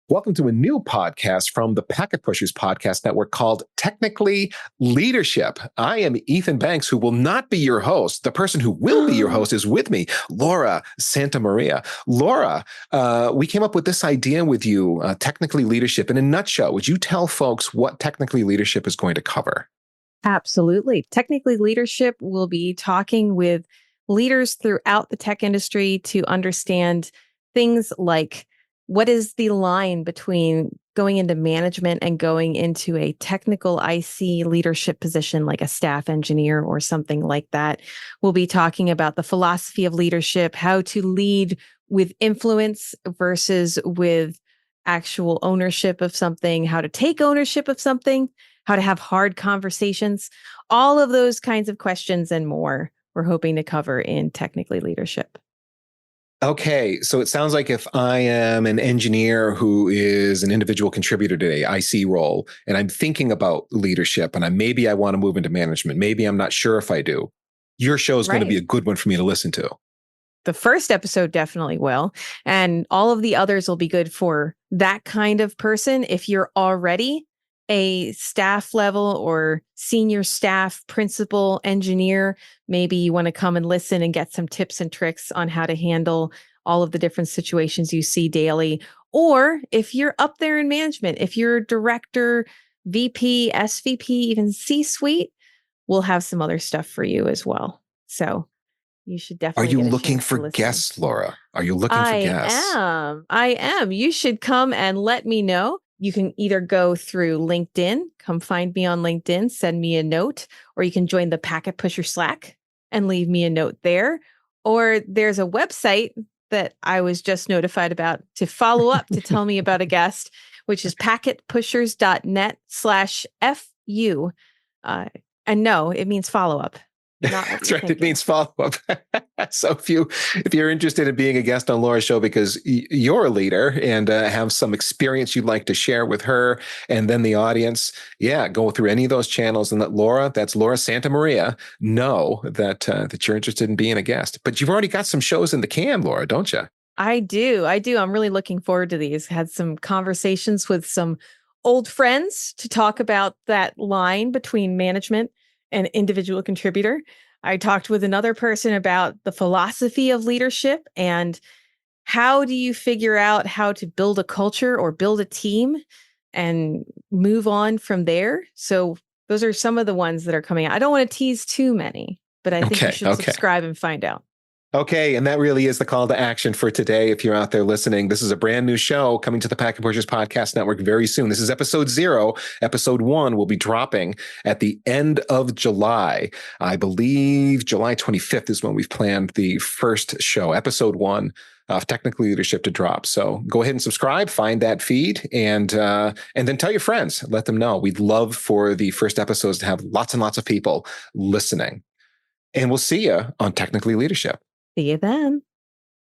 Welcome to a new podcast from the Packet Pushers Podcast Network called Technically Leadership. I am Ethan Banks, who will not be your host. The person who will be your host is with me, Laura Santamaria. Laura, we came up with this idea with you, Technically Leadership. In a nutshell, would you tell folks what Technically Leadership is going to cover? Absolutely. Technically Leadership will be talking with leaders throughout the tech industry to understand things like what is the line between going into management and going into a technical IC leadership position like a staff engineer or something like that. We'll be talking about the philosophy of leadership, how to lead with influence versus with actual ownership of something, how to take ownership of something, how to have hard conversations, all of those kinds of questions and more we're hoping to cover in Technically Leadership. Okay, so it sounds like if I am an engineer who is an individual contributor to a IC role, and I'm thinking about leadership, and maybe I want to move into management, maybe I'm not sure if I do, your show is going to be a good one for me to listen to. The first episode definitely will, and all of the others will be good for that kind of person. If you're already a staff level or senior staff, principal, engineer, maybe you want to come and listen and get some tips and tricks on how to handle all of the different situations you see daily. Or if you're up there in management, if you're a director, VP, SVP, even C-suite, we'll have some other stuff for you as well. So you should definitely. Are you looking for guests, Laura? Are you looking for guests? I am. You should come and let me know. You can either go through LinkedIn, come find me on LinkedIn, send me a note, or you can join the Packet Pusher Slack and leave me a note there. Or there's a website that I was just notified about to follow up to tell me about a guest, which is packetpushers.net/FU. And no, it means follow up. That's right. It means follow up. So if you're interested in being a guest on Laura's show because you're a leader and have some experience you'd like to share with her and then the audience, go through any of those channels and let Laura, that's Laura Santamaria, know that you're interested in being a guest. But you've already got some shows in the can, Laura, don't you? I do. I'm really looking forward to these. Had some conversations with some old friends to talk about that line between management and individual contributor. I talked with another person about the philosophy of leadership and how do you figure out how to build a culture or build a team and move on from there. So those are some of the ones that are coming out. I don't want to tease too many, but I think you should subscribe and find out. Okay, and that really is the call to action for today. If you're out there listening, this is a brand new show coming to the Packet Pushers Podcast Network very soon. This is episode 0. Episode 1 will be dropping at the end of July. I believe July 25th is when we've planned the first show, episode 1 of Technically Leadership to drop. So go ahead and subscribe, find that feed, and then tell your friends. Let them know. We'd love for the first episodes to have lots and lots of people listening. And we'll see you on Technically Leadership. See you then.